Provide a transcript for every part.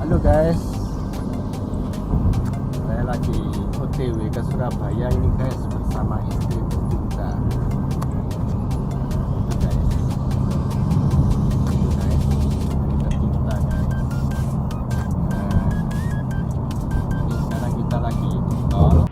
Halo guys, saya lagi OTW ke Surabaya ini guys, bersama istri juga. Itu kita guys. Ini sekarang kita lagi di tol.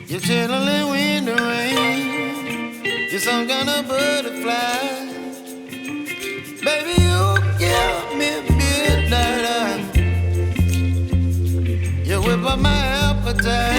You're chilling in the rain. You're some kind of butterfly. Baby, you give me midnight. You whip up my appetite.